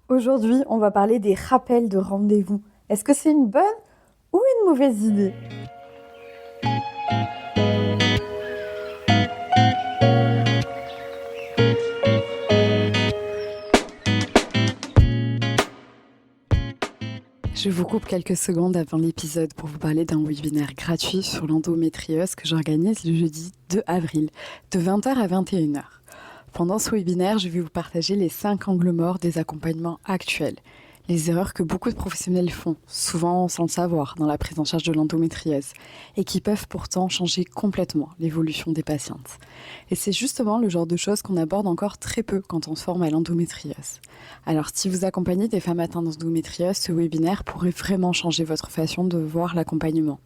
Aujourd'hui, on va parler des rappels de rendez-vous. Est-ce que c'est une bonne ou une mauvaise idée? Je vous coupe quelques secondes avant l'épisode pour vous parler d'un webinaire gratuit sur l'endométriose que j'organise le jeudi 2 avril, de 20h à 21h. Pendant ce webinaire, je vais vous partager les 5 angles morts des accompagnements actuels. Les erreurs que beaucoup de professionnels font, souvent sans le savoir, dans la prise en charge de l'endométriose, et qui peuvent pourtant changer complètement l'évolution des patientes. Et c'est justement le genre de choses qu'on aborde encore très peu quand on se forme à l'endométriose. Alors, si vous accompagnez des femmes atteintes d'endométriose, ce webinaire pourrait vraiment changer votre façon de voir l'accompagnement.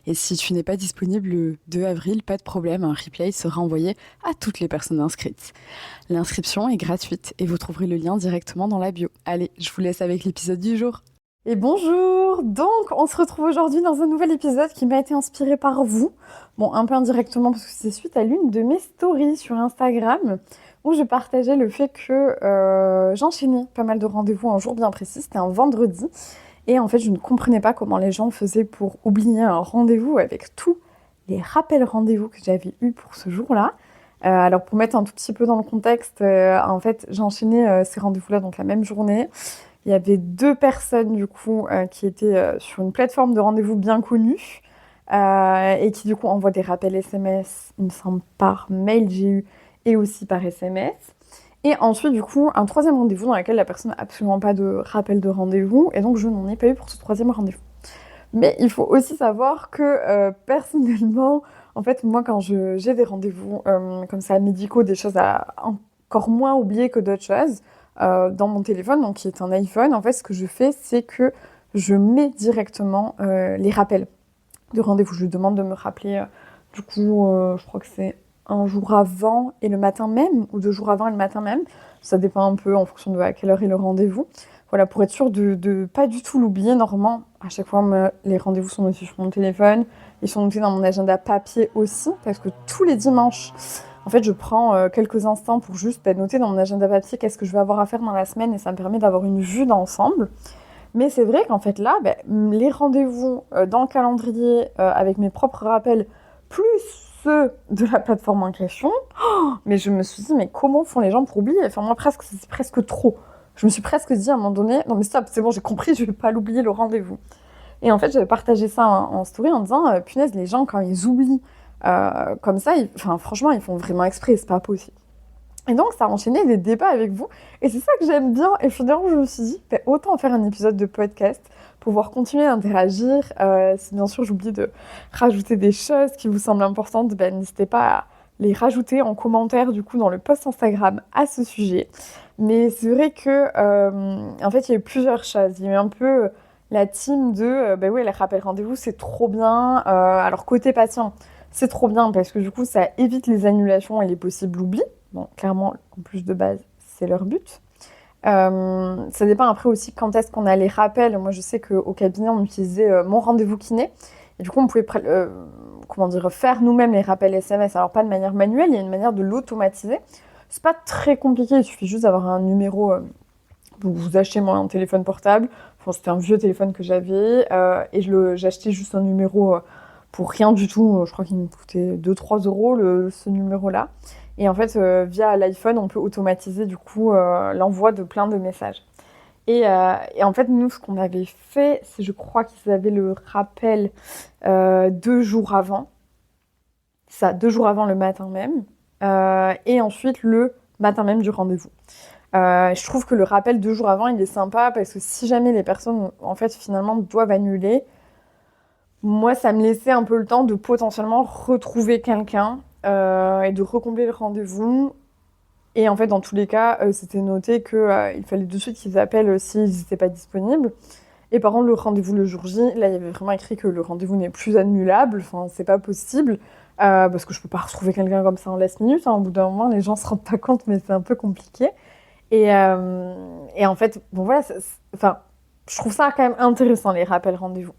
Et si tu n'es pas disponible le 2 avril, pas de problème, un replay sera envoyé à toutes les personnes inscrites. L'inscription est gratuite et vous trouverez le lien directement dans la bio. Allez, je vous laisse avec l'épisode du jour. Et bonjour! Donc, on se retrouve aujourd'hui dans un nouvel épisode qui m'a été inspiré par vous. Bon, un peu indirectement parce que c'est suite à l'une de mes stories sur Instagram où je partageais le fait que j'enchaînais pas mal de rendez-vous un jour bien précis, c'était un vendredi. Et en fait, je ne comprenais pas comment les gens faisaient pour oublier un rendez-vous avec tous les rappels rendez-vous que j'avais eus pour ce jour-là. Alors, pour mettre un tout petit peu dans le contexte, en fait, j'ai enchaîné ces rendez-vous-là donc la même journée. Il y avait 2 personnes, du coup, qui étaient sur une plateforme de rendez-vous bien connue et qui, du coup, envoient des rappels SMS, il me semble, par mail, j'ai eu, et aussi par SMS. Et ensuite, du coup, un 3e rendez-vous dans lequel la personne n'a absolument pas de rappel de rendez-vous, et donc je n'en ai pas eu pour ce 3e rendez-vous. Mais il faut aussi savoir que personnellement, en fait, moi, quand j'ai des rendez-vous comme ça, médicaux, des choses à encore moins oublier que d'autres choses, dans mon téléphone, donc qui est un iPhone, en fait, ce que je fais, c'est que je mets directement les rappels de rendez-vous. Je lui demande de me rappeler, du coup, je crois que c'est un jour avant et le matin même, ou 2 jours avant et le matin même. Ça dépend un peu en fonction de à quelle heure est le rendez-vous. Voilà, pour être sûr de pas du tout l'oublier. Normalement, à chaque fois, les rendez-vous sont notés sur mon téléphone. Ils sont notés dans mon agenda papier aussi, parce que tous les dimanches, en fait, je prends quelques instants pour juste noter dans mon agenda papier qu'est-ce que je vais avoir à faire dans la semaine, et ça me permet d'avoir une vue d'ensemble. Mais c'est vrai qu'en fait là, les rendez-vous dans le calendrier avec mes propres rappels, plus ceux de la plateforme en question, mais je me suis dit, mais comment font les gens pour oublier? Enfin, moi, presque, c'est presque trop. Je me suis presque dit à un moment donné, non mais stop, c'est bon, j'ai compris, je vais pas l'oublier le rendez-vous. Et en fait, j'avais partagé ça en story en disant, punaise, les gens, quand ils oublient comme ça, enfin, franchement, ils font vraiment exprès, c'est pas possible. Et donc, ça a enchaîné des débats avec vous. Et c'est ça que j'aime bien. Et finalement, je me suis dit, autant faire un épisode de podcast, pouvoir continuer à interagir. Si bien sûr, j'oublie de rajouter des choses qui vous semblent importantes, n'hésitez pas à les rajouter en commentaire, du coup, dans le post Instagram à ce sujet. Mais c'est vrai que, en fait, il y a eu plusieurs choses. Il y a eu un peu la team de, oui, les rappels rendez-vous, c'est trop bien. Alors, côté patient, c'est trop bien parce que, du coup, ça évite les annulations et les possibles oublis. Bon, clairement, en plus de base, c'est leur but. Ça dépend après aussi quand est-ce qu'on a les rappels. Moi, je sais qu'au cabinet, on utilisait mon rendez-vous kiné. Et du coup, on pouvait faire nous-mêmes les rappels SMS. Alors, pas de manière manuelle, il y a une manière de l'automatiser. C'est pas très compliqué, il suffit juste d'avoir un numéro. Vous achetez moi un téléphone portable. Enfin, c'était un vieux téléphone que j'avais. Et j'achetais juste un numéro pour rien du tout. Je crois qu'il me coûtait 2-3 euros ce numéro-là. Et en fait, via l'iPhone, on peut automatiser du coup l'envoi de plein de messages. Et en fait, nous, ce qu'on avait fait, c'est je crois qu'ils avaient le rappel 2 jours avant. Ça, 2 jours avant le matin même. Et ensuite, le matin même du rendez-vous. Je trouve que le rappel 2 jours avant, il est sympa parce que si jamais les personnes, en fait, finalement, doivent annuler, moi, ça me laissait un peu le temps de potentiellement retrouver quelqu'un et de recombler le rendez-vous. Et en fait, dans tous les cas, c'était noté qu'il fallait de suite qu'ils appellent s'ils n'étaient pas disponibles. Et par contre, le rendez-vous le jour J, là, il y avait vraiment écrit que le rendez-vous n'est plus annulable. Enfin, c'est pas possible. Parce que je peux pas retrouver quelqu'un comme ça en last minute. Hein. Au bout d'un moment, les gens se rendent pas compte, mais c'est un peu compliqué. Et en fait, bon voilà, enfin, je trouve ça quand même intéressant, les rappels rendez-vous.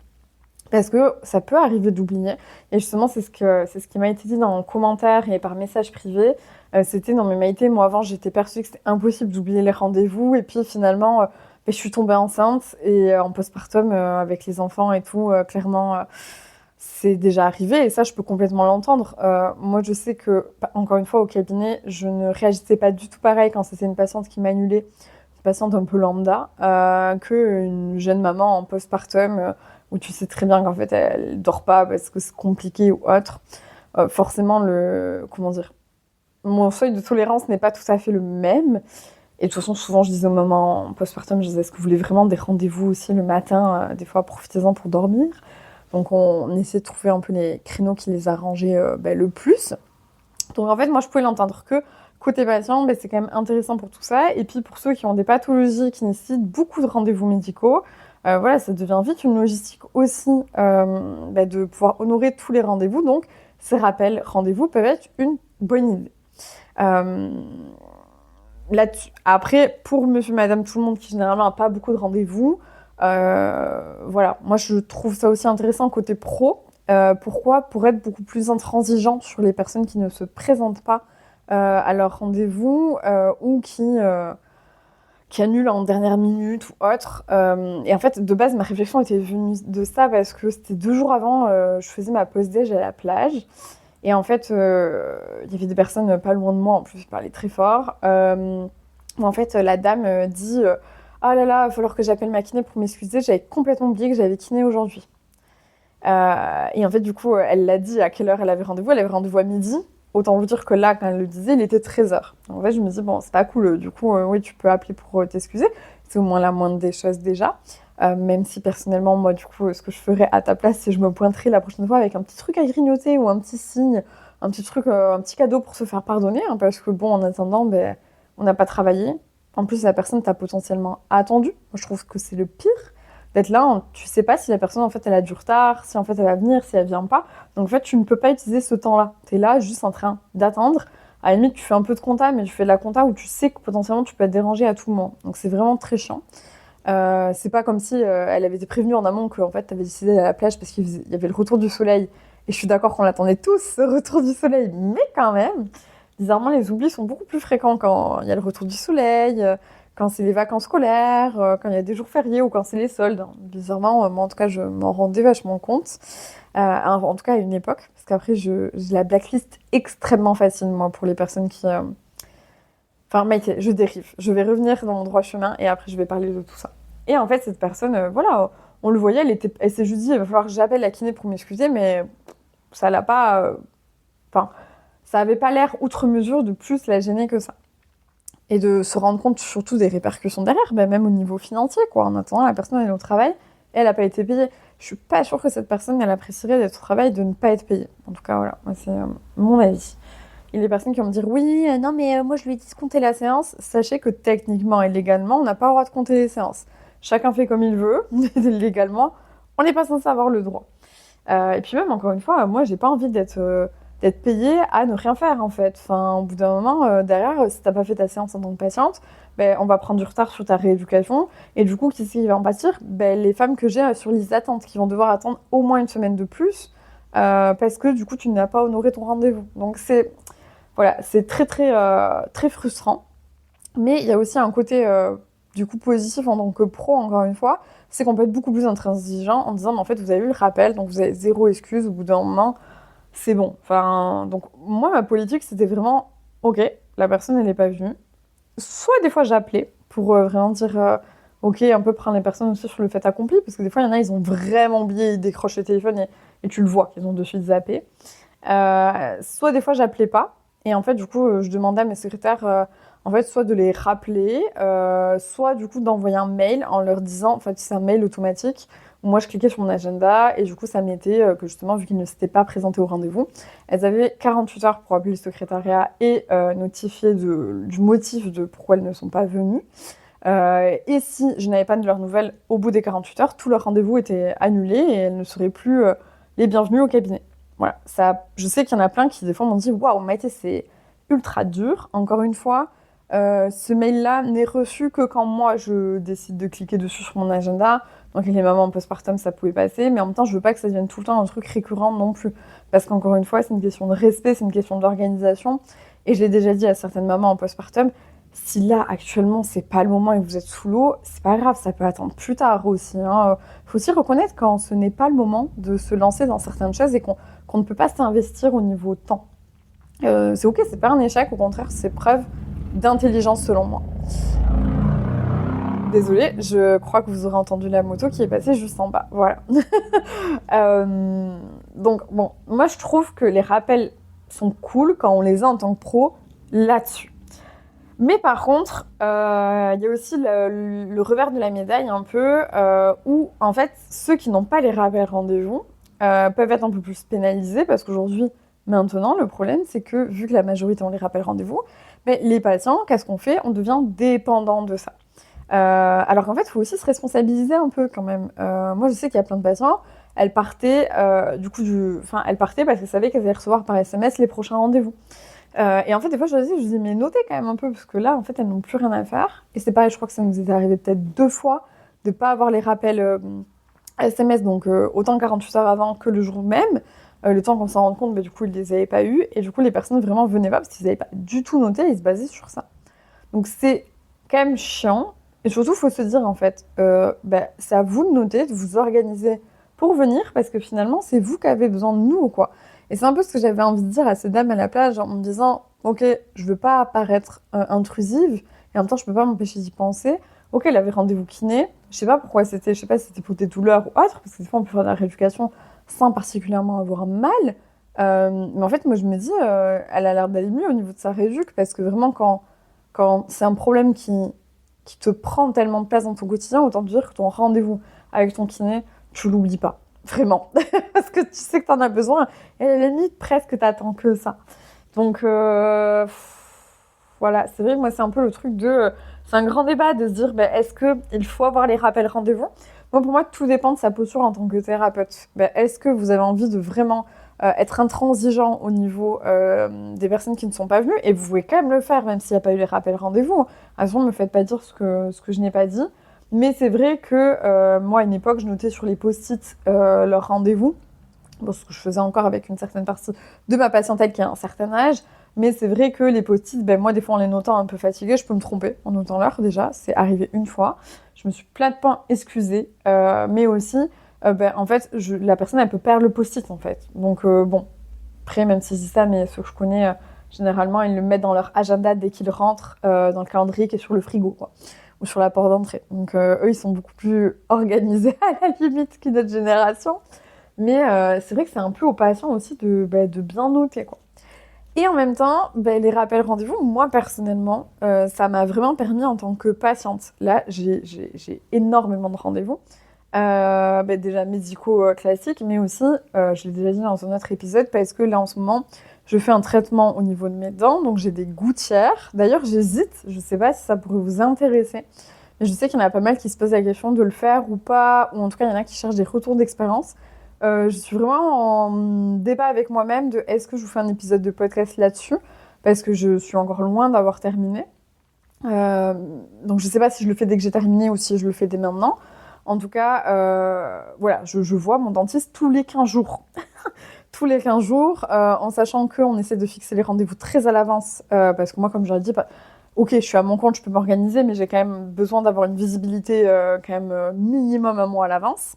Parce que ça peut arriver d'oublier. Et justement, c'est ce qui m'a été dit dans le commentaire et par message privé. C'était non mais Maïté, moi avant j'étais persuadée que c'était impossible d'oublier les rendez-vous. Et puis finalement, je suis tombée enceinte et en postpartum avec les enfants et tout, clairement, c'est déjà arrivé. Et ça, je peux complètement l'entendre. Moi, je sais que, encore une fois, au cabinet, je ne réagissais pas du tout pareil quand c'était une patiente qui m'annulait, une patiente un peu lambda, qu'une jeune maman en postpartum. Où tu sais très bien qu'en fait elle dort pas parce que c'est compliqué ou autre, forcément comment dire, mon seuil de tolérance n'est pas tout à fait le même. Et de toute façon, souvent je disais aux mamans en postpartum, je disais, est-ce que vous voulez vraiment des rendez-vous aussi le matin, des fois profitez-en pour dormir. Donc on essaie de trouver un peu les créneaux qui les arrangeaient le plus. Donc en fait, moi je pouvais l'entendre que côté patient, c'est quand même intéressant pour tout ça. Et puis pour ceux qui ont des pathologies qui nécessitent beaucoup de rendez-vous médicaux, voilà, ça devient vite une logistique aussi de pouvoir honorer tous les rendez-vous. Donc, ces rappels rendez-vous peuvent être une bonne idée. Après, pour monsieur, madame, tout le monde qui généralement n'a pas beaucoup de rendez-vous, voilà, moi je trouve ça aussi intéressant côté pro. Pourquoi ? Pour être beaucoup plus intransigeant sur les personnes qui ne se présentent pas à leur rendez-vous ou qui annule en dernière minute ou autre. Et en fait, de base, ma réflexion était venue de ça parce que c'était 2 jours avant, je faisais ma pause déj à la plage. Et en fait, il y avait des personnes pas loin de moi, en plus, je parlais très fort. En fait, la dame dit oh là là, il va falloir que j'appelle ma kiné pour m'excuser, j'avais complètement oublié que j'avais kiné aujourd'hui. Et en fait, du coup, elle l'a dit à quelle heure elle avait rendez-vous. Elle avait rendez-vous à midi. Autant vous dire que là, quand elle le disait, il était 13h. En fait, je me dis, bon, c'est pas cool. Du coup, oui, tu peux appeler pour t'excuser. C'est au moins la moindre des choses déjà. Même si personnellement, moi, du coup, ce que je ferais à ta place, c'est que je me pointerais la prochaine fois avec un petit truc à grignoter ou un petit signe, un petit truc, un petit cadeau pour se faire pardonner. Hein, parce que bon, en attendant, on n'a pas travaillé. En plus, la personne t'a potentiellement attendu. Moi, je trouve que c'est le pire. D'être là, tu sais pas si la personne, en fait, elle a du retard, si en fait elle va venir, si elle vient pas. Donc en fait, tu ne peux pas utiliser ce temps-là. Tu es là juste en train d'attendre. À la limite, tu fais un peu de compta, mais tu fais de la compta où tu sais que potentiellement tu peux être dérangé à tout moment. Donc c'est vraiment très chiant. C'est pas comme si elle avait été prévenue en amont qu'en fait, tu avais décidé d'aller à la plage parce qu'il y avait le retour du soleil. Et je suis d'accord qu'on l'attendait tous, ce retour du soleil. Mais quand même, bizarrement, les oublis sont beaucoup plus fréquents quand il y a le retour du soleil. Quand c'est les vacances scolaires, quand il y a des jours fériés ou quand c'est les soldes. Bizarrement, moi en tout cas, je m'en rendais vachement compte. En tout cas, à une époque. Parce qu'après, j'ai la blacklist extrêmement facile, moi, pour les personnes qui... Enfin, mec, je dérive. Je vais revenir dans mon droit chemin et après, je vais parler de tout ça. Et en fait, cette personne, voilà, on le voyait, elle s'est juste dit, il va falloir que j'appelle la kiné pour m'excuser, mais ça l'a pas... Enfin, ça avait pas l'air outre mesure de plus la gêner que ça. Et de se rendre compte surtout des répercussions derrière, même au niveau financier, quoi. En attendant, la personne elle est au travail et elle n'a pas été payée. Je suis pas sûre que cette personne elle apprécierait d'être au travail et de ne pas être payée. En tout cas, voilà, moi, c'est mon avis. Et les personnes qui vont me dire oui, non mais moi je lui ai dit de compter la séance, sachez que techniquement et légalement, on n'a pas le droit de compter les séances. Chacun fait comme il veut, légalement, on n'est pas censé avoir le droit. Et puis même, encore une fois, moi j'ai pas envie d'être payée à ne rien faire en fait. Enfin, au bout d'un moment, derrière, si t'as pas fait ta séance en tant que patiente, on va prendre du retard sur ta rééducation. Et du coup, qui c'est qui va en pâtir ? Les femmes que j'ai sur liste d'attente, qui vont devoir attendre au moins une semaine de plus, parce que du coup, tu n'as pas honoré ton rendez-vous. Donc voilà, c'est très très très frustrant. Mais il y a aussi un côté du coup positif en tant que pro, encore une fois, c'est qu'on peut être beaucoup plus intransigeant en disant, mais en fait, vous avez eu le rappel, donc vous avez 0 excuse au bout d'un moment. C'est bon. Enfin, donc, moi, ma politique, c'était vraiment, ok, la personne, elle n'est pas venue. Soit des fois, j'appelais pour vraiment dire, ok, un peu prendre les personnes aussi sur le fait accompli, parce que des fois, il y en a, ils ont vraiment oublié, ils décrochent le téléphone et tu le vois qu'ils ont de suite zappé. Soit des fois, j'appelais pas. Et en fait, du coup, je demandais à mes secrétaires, en fait, soit de les rappeler, soit du coup d'envoyer un mail en leur disant, en fait, c'est un mail automatique. Moi, je cliquais sur mon agenda et du coup, ça mettait que justement, vu qu'ils ne s'étaient pas présentés au rendez-vous, elles avaient 48 heures pour appeler le secrétariat et notifier du motif de pourquoi elles ne sont pas venues. Et si je n'avais pas de leurs nouvelles au bout des 48 heures, tous leurs rendez-vous étaient annulés et elles ne seraient plus les bienvenues au cabinet. Voilà, ça, je sais qu'il y en a plein qui, des fois, m'ont dit « Waouh, Maïté, c'est ultra dur. » Encore une fois, ce mail-là n'est reçu que quand moi je décide de cliquer dessus sur mon agenda. Donc les mamans en postpartum, ça pouvait passer, mais en même temps, je veux pas que ça devienne tout le temps un truc récurrent non plus. Parce qu'encore une fois, c'est une question de respect, c'est une question d'organisation. Et je l'ai déjà dit à certaines mamans en postpartum, si là, actuellement, c'est pas le moment et que vous êtes sous l'eau, c'est pas grave, ça peut attendre plus tard aussi. Faut aussi reconnaître quand ce n'est pas le moment de se lancer dans certaines choses et qu'on ne peut pas s'investir au niveau temps. C'est ok, c'est pas un échec, au contraire, c'est preuve d'intelligence selon moi. Désolée, je crois que vous aurez entendu la moto qui est passée juste en bas. Voilà. Donc, bon, moi je trouve que les rappels sont cool quand on les a en tant que pro là-dessus. Mais par contre, il y a aussi le revers de la médaille un peu, où en fait, ceux qui n'ont pas les rappels rendez-vous peuvent être un peu plus pénalisés parce qu'aujourd'hui, maintenant, le problème, c'est que vu que la majorité ont les rappels rendez-vous, mais les patients, qu'est-ce qu'on fait? On devient dépendant de ça. Alors qu'en fait, il faut aussi se responsabiliser un peu quand même. Moi, je sais qu'il y a plein de patients, elles partaient, elles partaient parce qu'elles savaient qu'elles allaient recevoir par SMS les prochains rendez-vous. Et en fait, des fois, je dis, mais notez quand même un peu, parce que là, en fait, elles n'ont plus rien à faire. Et c'est pareil, je crois que ça nous est arrivé peut-être 2 fois de ne pas avoir les rappels SMS, donc autant 48 heures avant que le jour même. Le temps qu'on s'en rende compte, du coup, ils les avaient pas eu. Et du coup, les personnes vraiment venaient pas parce qu'ils n'avaient pas du tout noté, ils se basaient sur ça. Donc, c'est quand même chiant. Et surtout, il faut se dire, en fait, c'est à vous de noter, de vous organiser pour venir, parce que finalement, c'est vous qui avez besoin de nous, quoi. Et c'est un peu ce que j'avais envie de dire à ces dames à la plage, en me disant, ok, je veux pas paraître intrusive, et en même temps, je peux pas m'empêcher d'y penser. Ok, elle avait rendez-vous kiné, je sais pas pourquoi c'était, je sais pas si c'était pour des douleurs ou autre, parce que des fois, on peut faire de la rééducation sans particulièrement avoir mal. Mais en fait, moi, je me dis, elle a l'air d'aller mieux au niveau de sa rééduque, parce que vraiment, quand c'est un problème qui te prend tellement de place dans ton quotidien, autant te dire que ton rendez-vous avec ton kiné, tu l'oublies pas. Vraiment. Parce que tu sais que t'en as besoin. Et à la limite, presque t'attends que ça. Donc, voilà. C'est vrai que moi, c'est un peu le truc de... c'est un grand débat de se dire, est-ce qu'il faut avoir les rappels rendez-vous? Moi, pour moi, tout dépend de sa posture en tant que thérapeute. Est-ce que vous avez envie de vraiment être intransigeant au niveau des personnes qui ne sont pas venues? Et vous pouvez quand même le faire, même s'il n'y a pas eu les rappels rendez-vous. Attention, ne me faites pas dire ce que je n'ai pas dit. Mais c'est vrai que moi, à une époque, je notais sur les post-it leurs rendez-vous. Bon, ce que je faisais encore avec une certaine partie de ma patientèle qui a un certain âge. Mais c'est vrai que les post-it, moi, des fois, en les notant un peu fatiguée, je peux me tromper en notant l'heure déjà. C'est arrivé une fois. Je me suis plein de points excusée. Mais aussi, en fait, la personne, elle peut perdre le post-it, en fait. Donc, bon, après, même si je dis ça, mais ceux que je connais, généralement, ils le mettent dans leur agenda dès qu'ils rentrent, dans le calendrier qui est sur le frigo, quoi. Ou sur la porte d'entrée. Donc eux, ils sont beaucoup plus organisés à la limite qu'une autre génération. Mais c'est vrai que c'est un peu aux patients aussi de bien noter, quoi. Et en même temps, les rappels rendez-vous, moi personnellement, ça m'a vraiment permis en tant que patiente. Là, j'ai énormément de rendez-vous. Déjà médicaux classiques, mais aussi, je l'ai déjà dit dans un autre épisode, parce que là en ce moment, je fais un traitement au niveau de mes dents, donc j'ai des gouttières. D'ailleurs, j'hésite, je ne sais pas si ça pourrait vous intéresser, mais je sais qu'il y en a pas mal qui se posent la question de le faire ou pas, ou en tout cas, il y en a qui cherchent des retours d'expérience. Je suis vraiment en débat avec moi-même de est-ce que je vous fais un épisode de podcast là-dessus, parce que je suis encore loin d'avoir terminé. Donc je ne sais pas si je le fais dès que j'ai terminé ou si je le fais dès maintenant. En tout cas, voilà, je vois mon dentiste tous les 15 jours. Tous les 15 jours, en sachant qu'on essaie de fixer les rendez-vous très à l'avance, parce que moi, comme je l'ai dit, ok, je suis à mon compte, je peux m'organiser, mais j'ai quand même besoin d'avoir une visibilité quand même minimum un mois à l'avance.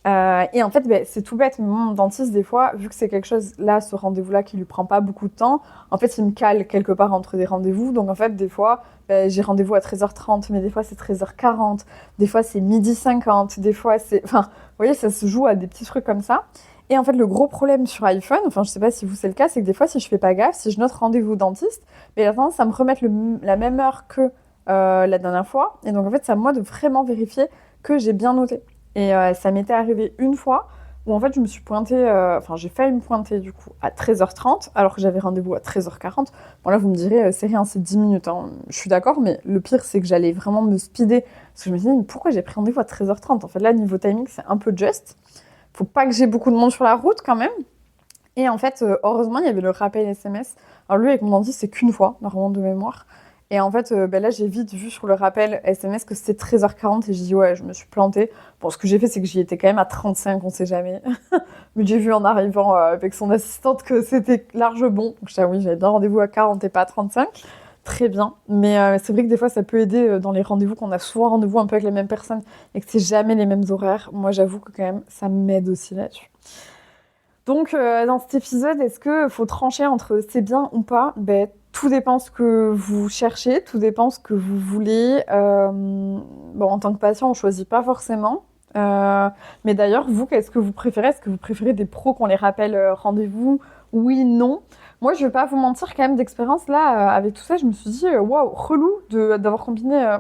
Et en fait, c'est tout bête, mais mon dentiste, des fois, vu que c'est quelque chose, là, ce rendez-vous-là, qui lui prend pas beaucoup de temps, en fait, il me cale quelque part entre des rendez-vous. Donc, en fait, des fois, j'ai rendez-vous à 13h30, mais des fois, c'est 13h40, des fois, c'est 12h50, des fois, c'est... Enfin, vous voyez, ça se joue à des petits trucs comme ça. Et en fait, le gros problème sur iPhone, enfin, je sais pas si vous c'est le cas, c'est que des fois, si je fais pas gaffe, si je note rendez-vous dentiste, il a tendance à me remettre la même heure que la dernière fois. Et donc, en fait, c'est à moi de vraiment vérifier que j'ai bien noté. Et ça m'était arrivé une fois où en fait je me suis pointée, j'ai failli me pointer du coup à 13h30 alors que j'avais rendez-vous à 13h40. Bon là vous me direz c'est rien, c'est 10 minutes, hein. Je suis d'accord, mais le pire c'est que j'allais vraiment me speeder parce que je me suis dit mais pourquoi j'ai pris rendez-vous à 13h30? En fait là niveau timing c'est un peu juste. Faut pas que j'ai beaucoup de monde sur la route quand même. Et en fait heureusement il y avait le rappel SMS. Alors lui avec mon dentiste c'est qu'une fois, normalement de mémoire. Et en fait, là, j'ai vite vu sur le rappel SMS que c'était 13h40 et j'ai dit, ouais, je me suis plantée. Bon, ce que j'ai fait, c'est que j'y étais quand même à 35, on sait jamais. Mais j'ai vu en arrivant avec son assistante que c'était large bon. Donc, je dis, ah oui, j'avais bien rendez-vous à 40 et pas à 35. Très bien. Mais c'est vrai que des fois, ça peut aider dans les rendez-vous, qu'on a souvent rendez-vous un peu avec les mêmes personnes et que c'est jamais les mêmes horaires. Moi, j'avoue que quand même, ça m'aide aussi là-dessus. Donc, dans cet épisode, est-ce qu'il faut trancher entre c'est bien ou pas? Ben, tout dépend ce que vous cherchez, tout dépend ce que vous voulez. Bon, en tant que patient, on ne choisit pas forcément. Mais d'ailleurs, vous, qu'est-ce que vous préférez? Est-ce que vous préférez des pros qu'on les rappelle rendez-vous? Oui, non. Moi, je ne vais pas vous mentir, quand même, d'expérience, là, avec tout ça, je me suis dit, waouh, relou d'avoir combiné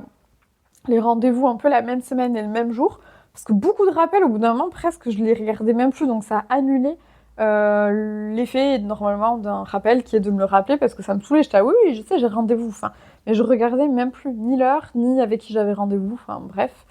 les rendez-vous un peu la même semaine et le même jour. Parce que beaucoup de rappels, au bout d'un moment, presque, je les regardais même plus. Donc, ça a annulé l'effet, normalement, d'un rappel qui est de me le rappeler parce que ça me saoulait. J'étais, ah oui, oui, je sais, j'ai rendez-vous. Enfin, mais je regardais même plus ni l'heure, ni avec qui j'avais rendez-vous. Enfin, bref.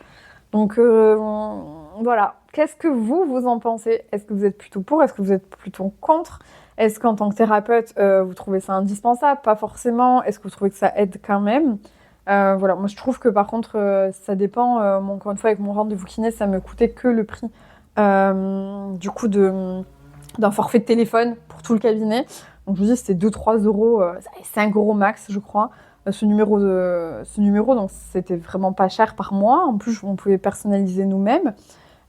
Donc, voilà. Qu'est-ce que vous en pensez? Est-ce que vous êtes plutôt pour? Est-ce que vous êtes plutôt contre? Est-ce qu'en tant que thérapeute, vous trouvez ça indispensable? Pas forcément. Est-ce que vous trouvez que ça aide quand même? Voilà, moi je trouve que par contre, ça dépend. Encore une fois, avec mon rendez-vous kiné, ça me coûtait que le prix du coup d'un forfait de téléphone pour tout le cabinet. Donc je vous dis, c'était 2-3 euros, 5 euros max, je crois, ce numéro. Donc c'était vraiment pas cher par mois. En plus, on pouvait personnaliser nous-mêmes.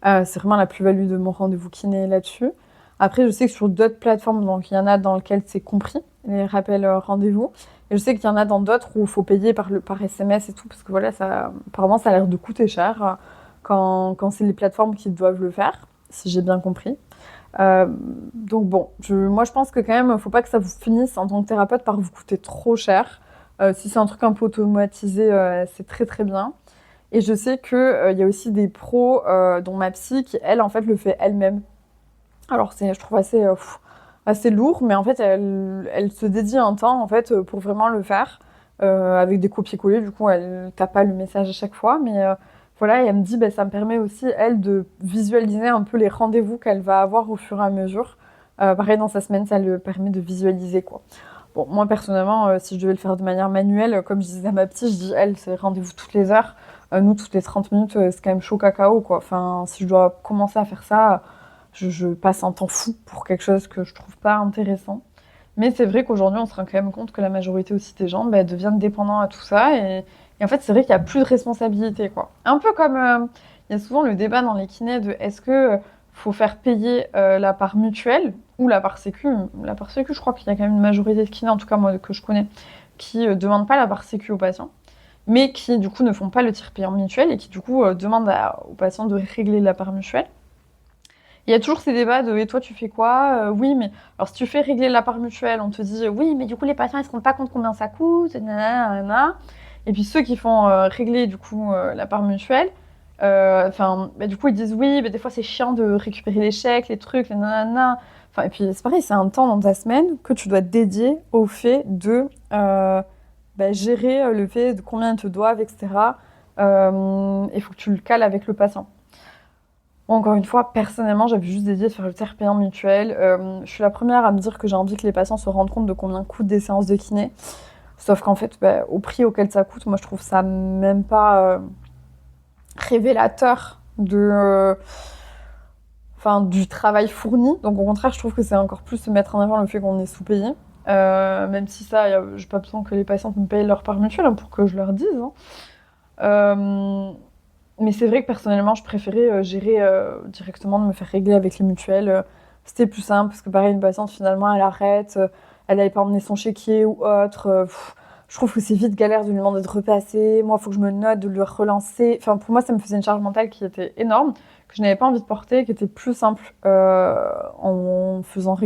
C'est vraiment la plus-value de mon rendez-vous kiné là-dessus. Après, je sais que sur d'autres plateformes, donc il y en a dans lesquelles c'est compris, les rappels rendez-vous. Et je sais qu'il y en a dans d'autres où il faut payer par SMS et tout, parce que voilà, apparemment, ça a l'air de coûter cher quand c'est les plateformes qui doivent le faire, si j'ai bien compris. Donc bon, moi je pense que quand même, il ne faut pas que ça vous finisse en tant que thérapeute par vous coûter trop cher. Si c'est un truc un peu automatisé, c'est très très bien. Et je sais qu'il y a aussi des pros, dont ma psy, qui elle, en fait, le fait elle-même. Alors je trouve assez lourd, mais en fait, elle se dédie un temps en fait pour vraiment le faire, avec des copier-coller. Du coup, elle tape pas le message à chaque fois, mais voilà, et elle me dit, ça me permet aussi, elle, de visualiser un peu les rendez-vous qu'elle va avoir au fur et à mesure. Pareil, dans sa semaine, ça lui permet de visualiser, quoi. Bon, moi, personnellement, si je devais le faire de manière manuelle, comme je disais à ma petite, je dis, elle, c'est rendez-vous toutes les heures. Nous, toutes les 30 minutes, c'est quand même chaud cacao, quoi. Enfin, si je dois commencer à faire ça, je passe un temps fou pour quelque chose que je trouve pas intéressant. Mais c'est vrai qu'aujourd'hui, on se rend quand même compte que la majorité aussi des gens deviennent dépendants à tout ça. Et en fait, c'est vrai qu'il n'y a plus de responsabilité, quoi. Un peu comme il y a souvent le débat dans les kinés de est-ce que faut faire payer la part mutuelle ou la part sécu. La part sécu, je crois qu'il y a quand même une majorité de kinés, en tout cas moi que je connais, qui demandent pas la part sécu aux patients, mais qui du coup ne font pas le tiers payant mutuel et qui du coup demandent aux patients de régler la part mutuelle. Il y a toujours ces débats de « et toi tu fais quoi ?» Oui, mais alors si tu fais régler la part mutuelle, on te dit « oui, mais du coup les patients ils se rendent pas compte combien ça coûte, nanana, nanana. » Et puis ceux qui font régler du coup la part mutuelle, du coup ils disent « oui, mais des fois c'est chiant de récupérer les chèques, les trucs, les nanana. » Et puis c'est pareil, c'est un temps dans ta semaine que tu dois dédier au fait de gérer le fait de combien ils te doivent, etc. Il faut que tu le cales avec le patient. Encore une fois, personnellement, j'avais juste dédié de faire le tiers payant mutuel. Je suis la première à me dire que j'ai envie que les patients se rendent compte de combien coûtent des séances de kiné. Sauf qu'en fait, au prix auquel ça coûte, moi je trouve ça même pas révélateur du travail fourni. Donc au contraire, je trouve que c'est encore plus se mettre en avant le fait qu'on est sous-payé. Même si ça, j'ai pas besoin que les patients me payent leur part mutuelle pour que je leur dise. Mais c'est vrai que personnellement, je préférais gérer directement, de me faire régler avec les mutuelles. C'était plus simple, parce que pareil, une patiente, finalement, elle arrête, elle n'avait pas emmené son chéquier ou autre. Je trouve que c'est vite galère de lui demander de repasser. Moi, il faut que je me note, de le relancer. Enfin, pour moi, ça me faisait une charge mentale qui était énorme, que je n'avais pas envie de porter, qui était plus simple en faisant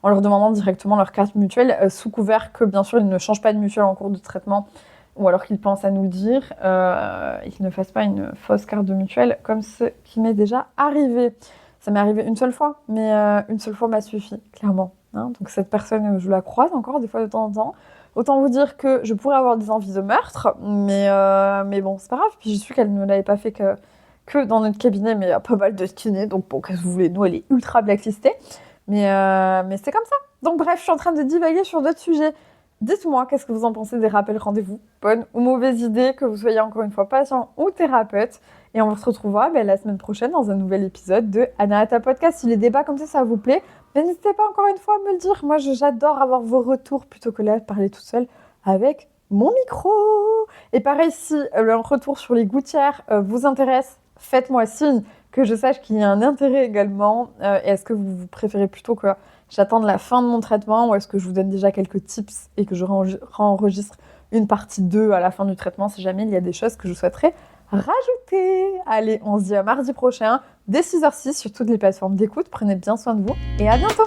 en leur demandant directement leur carte mutuelle, sous couvert que, bien sûr, ils ne changent pas de mutuelle en cours de traitement, ou alors qu'ils pensent à nous le dire, et qu'ils ne fassent pas une fausse carte de mutuelle, comme ce qui m'est déjà arrivé. Ça m'est arrivé une seule fois, mais une seule fois m'a suffi, clairement. Donc cette personne, je la croise encore des fois de temps en temps. Autant vous dire que je pourrais avoir des envies de meurtre, mais bon, c'est pas grave. Puis je suis qu'elle ne l'avait pas fait que dans notre cabinet, mais il y a pas mal de kinés, donc bon, qu'est-ce que vous voulez, nous, elle est ultra blacklistée. Mais c'est comme ça. Donc bref, je suis en train de divaguer sur d'autres sujets. Dites-moi, qu'est-ce que vous en pensez des rappels rendez-vous? Bonne ou mauvaise idée, que vous soyez encore une fois patient ou thérapeute. Et on se retrouvera la semaine prochaine dans un nouvel épisode de Anahata Podcast. Si les débats comme ça vous plaît, n'hésitez pas encore une fois à me le dire. Moi, j'adore avoir vos retours plutôt que là de parler toute seule avec mon micro. Et pareil, si le retour sur les gouttières vous intéresse, faites-moi signe que je sache qu'il y a un intérêt également. Et est-ce que vous préférez plutôt que j'attende la fin de mon traitement ou est-ce que je vous donne déjà quelques tips et que je enregistre une partie 2 à la fin du traitement si jamais il y a des choses que je souhaiterais rajouter. Allez, on se dit à mardi prochain dès 6h06 sur toutes les plateformes d'écoute. Prenez bien soin de vous et à bientôt.